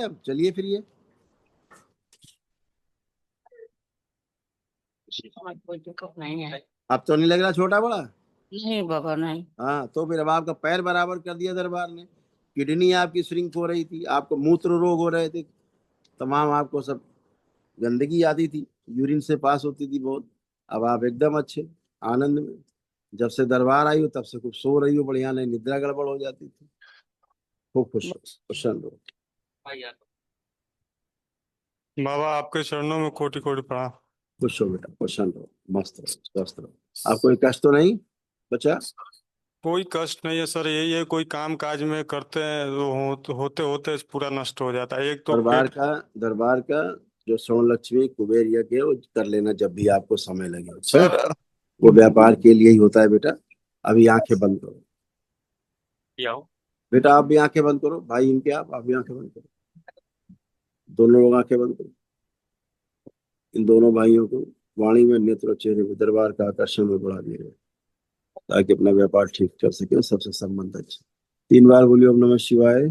अब चलिए फिर ये कोई दिक्कत नहीं है। अब तो नहीं लग रहा छोटा बड़ा। नहीं बाबा नहीं। हाँ तो फिर अब आपका पैर बराबर कर दिया दरबार ने। किडनी आपकी श्रिंक हो रही थी, आपको मूत्र रोग हो रहे थे, तमाम आपको सब गंदगी आती थी, यूरिन से पास होती थी बहुत। अब आप एकदम अच्छे, आनंद में। जब से दरबार आई हो तब से खूब सो रही हो बढ़िया, नहीं निद्रा गड़बड़ हो जाती थी। खूब खुश हो, प्रसन्न हो। बाबा आपके चरणों में कोटि कोटि प्रणाम। खुश हो बेटा, प्रसन्न हो, मस्त रहो, स्वस्थ रहो। आप कोई कष्ट तो नहीं बचा? कोई कष्ट नहीं है सर, यही है कोई काम काज में करते हैं तो होते होते पूरा नष्ट हो जाता है। एक तो दरबार पेट। का दरबार का जो स्वर्ण लक्ष्मी कुबेर यज्ञ है वो कर लेना जब भी आपको समय लगे, अच्छा? सर वो व्यापार के लिए ही होता है बेटा। अभी आंखें बंद करो बेटा, आप भी आंखें बंद करो, भाई इनके आप भी आंखें बंद करो। दोनों लोग आंखें बंद करो। इन दोनों भाइयों को वाणी में, नेत्र और चेहरे में दरबार का आकर्षण में बढ़ा दिया गया, ताकि अपना व्यापार ठीक कर सके, सबसे संबंध अच्छा। 3 बार बोलिए ओम नमः शिवाय।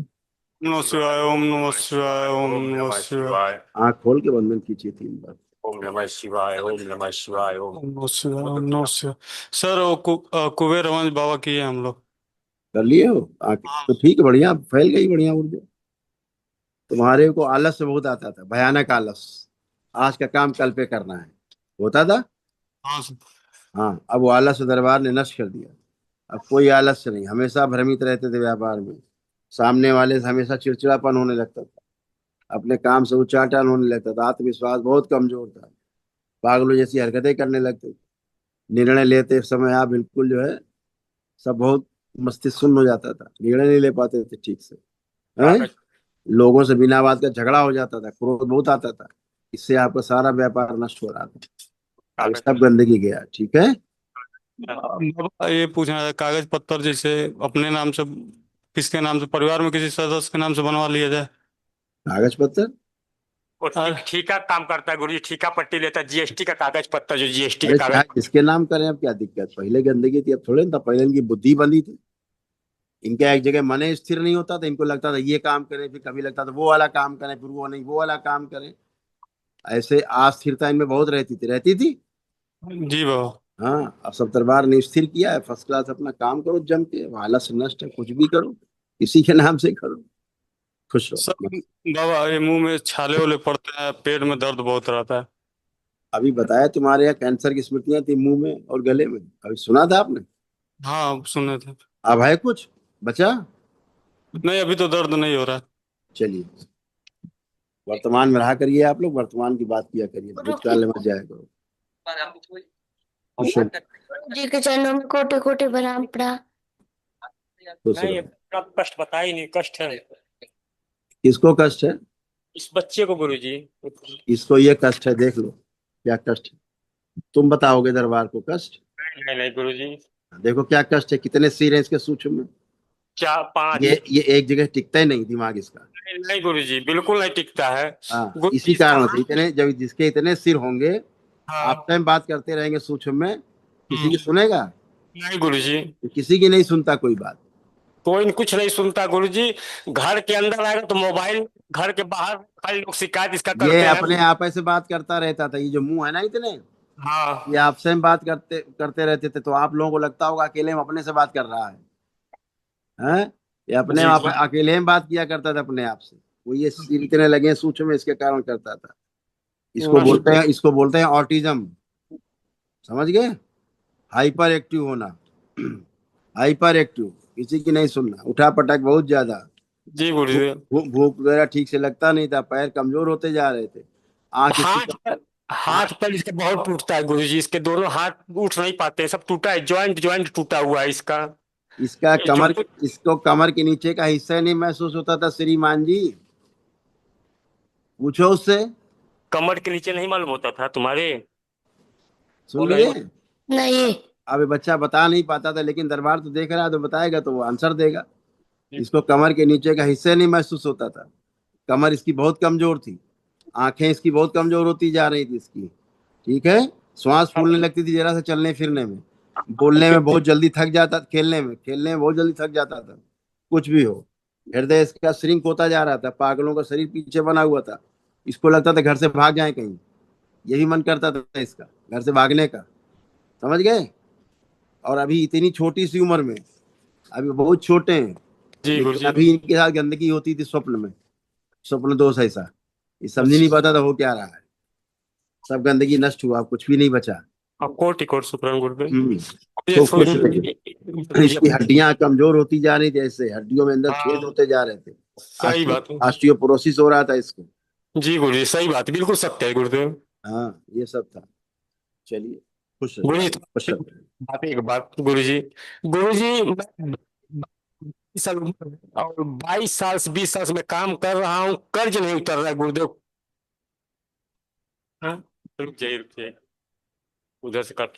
नमः शिवाय, ओम नमः शिवाय, ओम नमः शिवाय। आंख खोल के बंधन कीजिए 3 बार। ओम नमः शिवाय, ओम नमः शिवाय, ओम। ओम नमः शिवाय, ओम नमः शिवाय। सर वो कुबेर रमन बाबा किए हम लोग। कर लिए हो आंखें हाँ। तो ठीक है, बढ़िया फैल गई, बढ़िया ऊर्जा। तुम्हारे को आलस से बहुत आता था, भयानक आलस। आज का काम कल पे करना है, होता था। हाँ सर। हाँ, अब वो आलस दरबार ने नष्ट कर दिया। अब कोई आलस्य नहीं, हमेशा भ्रमित रहते थे व्यापार में। सामने वाले से हमेशा चिड़चिड़ापन होने लगता था, अपने काम से उच्चाटन होने लगता था, आत्मविश्वास बहुत कमजोर था, पागलों जैसी हरकतें करने लगते थे। निर्णय लेते समय आप बिल्कुल जो है सब बहुत मस्तिष्क शून्य हो जाता था, निर्णय नहीं ले पाते थे ठीक से, हैं? कागज लोगों से बिना बात का झगड़ा हो जाता था, क्रोध बहुत आता था। इससे आपका सारा व्यापार नष्ट हो रहा था। अब कागज सब गंदगी गया, ठीक है। बाबा ये पूछना था, कागज पत्तर जैसे अपने नाम से, किसके नाम से, परिवार में किसी सदस्य के नाम से बनवा लिया जाए। कागज पत्र? वो ठीका काम करता है गुरुजी, ठीका पट्टी लेता है, जीएसटी का कागज पत्तर, जो जीएसटी के अरे कागज। चाहे जिसके नाम करें, अब क्या दिक्कत? पहले गंदगी थी, अब थोड़े ना था। पहले इनकी बुद्धि बंदी थी, इनका एक जगह मन स्थिर नहीं होता था। इनको लगता था ये काम करें, फिर कभी लगता था वो वाला काम करें, फिर वो नहीं वो वाला काम करें। ऐसे अस्थिरता इनमें बहुत रहती थी। जी बाबा। हाँ, अब सब दरबार ने स्थिर किया है, फर्स्ट क्लास। अपना काम करो जम के, हालत नष्ट है, कुछ भी करो इसी के नाम से करो। खुश सर रहो। बाबा ये मुंह में छाले वाले पड़ते हैं, पेट में दर्द बहुत रहता है। अभी बताया तुम्हारे यहाँ कैंसर की स्मृतियां थी मुंह में और गले में, अभी सुना था आपने? हाँ सुने थे। अब है कुछ बचा? नहीं अभी तो दर्द नहीं हो रहा है। चलिए, वर्तमान में रहा करिए, आप लोग वर्तमान की बात किया करिए, भूतकाल में मत जाया करो। खुश हो, जी के चरणों में कोटि कोटि प्रणाम प्रणाम। खुश नहीं, ये रहो। पूरा कष्ट बता ही नहीं, कष्ट है किसको कष्ट है? इस बच्चे को गुरुजी। इसको ये कष्ट है, देख लो क्या कष्ट है। तुम बताओगे दरबार को कष्ट? नहीं नहीं गुरुजी। देखो क्या कष्ट है, कितने सिर है इसके सूक्ष्म में। 4 5। ये एक जगह टिकता ही नहीं दिमाग इसका। नहीं नहीं गुरुजी, बिल्कुल नहीं टिकता है। हाँ, गुरुजी इसी इसका कारण से हाथ। इतने, जब जिसके इतने सिर होंगे, आप हाँ। टाइम बात करते रहेंगे सूक्ष्म में, किसी की हम्म, सुनेगा? नहीं गुरुजी, तो किसी की नहीं सुनता कोई बात। कोई कुछ नहीं सुनता गुरुजी। घर के अंदर आएगा तो मोबाइल, घर के बाहर खाली लोग शिकायत इसका ये करते हैं। अपने आप ऐसे बात करता रहता था, ये जो मुंह है ना इतने, हाँ। ये आपसे हम बात करते करते रहते थे, तो आप लोगों को लगता होगा अकेले में अपने से बात कर रहा है, हैं? ये अपने जी आप जी। अकेले में बात किया करता था अपने आप से। वो ये सिर इतने लगे सूक्ष्म में, इसके कारण करता था। बस। इसको बोलते हैं ऑटिज्म, समझ गए? हाइपर एक्टिव होना। हाइपर एक्टिव, किसी की नहीं सुनना, उठा पटक बहुत ज्यादा। जी गुरुजी। भूख वगैरह ठीक से लगता नहीं था, पैर कमजोर होते जा रहे थे। आंख इसकी हाथ पर, हाथ आंख पर इसके बहुत टूटता है गुरुजी, इसके दोनों हाथ उठ नहीं पाते, सब टूटा है, जॉइंट जॉइंट टूटा हुआ है इसका। इसका ये जो कमर, इसको कमर के नीचे का हिस्सा नहीं महसूस होता था श्रीमान जी, पूछो उससे। कमर के नीचे नहीं मालूम होता था तुम्हारे। सुन लिए? नहीं अब ये बच्चा बता नहीं पाता था, लेकिन दरबार तो देख रहा है, तो बताएगा तो वो आंसर देगा। इसको कमर के नीचे का हिस्सा नहीं महसूस होता था, कमर इसकी बहुत कमजोर थी, आंखें इसकी बहुत कमजोर होती जा रही थी इसकी, ठीक है। श्वास फूलने लगती थी जरा सा चलने फिरने में, बोलने में बहुत जल्दी थक जाता, खेलने में बहुत जल्दी थक जाता था, कुछ भी हो। हृदय इसका श्रिंक होता जा रहा था, पागलों का शरीर पीछे बना हुआ था, इसको लगता था घर से भाग जाए कहीं, यही मन करता था इसका घर से भागने का, समझ गए। और अभी इतनी छोटी सी उम्र में, अभी बहुत छोटे हैं, जी लेकिन गुरुजी। अभी इनके साथ गंदगी होती थी स्वप्न में, स्वप्न दोष ऐसा, ये समझ ही नहीं पाता था हो क्या रहा है। सब गंदगी नष्ट हुआ, कुछ भी नहीं बचा। कोटि कोट शुक्रान गुरुदेव। तो खुश रहिए। इसकी हड्डियां कमजोर होती जा रही थी, ऐसे हड्डियों में अंदर छेद होते जा रहे थे, सही बात है। ऑस्टियोपोरोसिस हो रहा था इसको। जी गुरुजी सही बात है, बिल्कुल सत्य है गुरुदेव। हाँ ये सब था। चलिए खुश गुरुजी रहिए, खुश रहिए। बात एक बात गुरुजी, गुरुजी मैं 20 साल और 22 साल से 20 साल से मैं काम कर रहा हूँ, कर्ज नहीं उतर रहा है गुरुदेव। हाँ रुक जाइए उधर से काट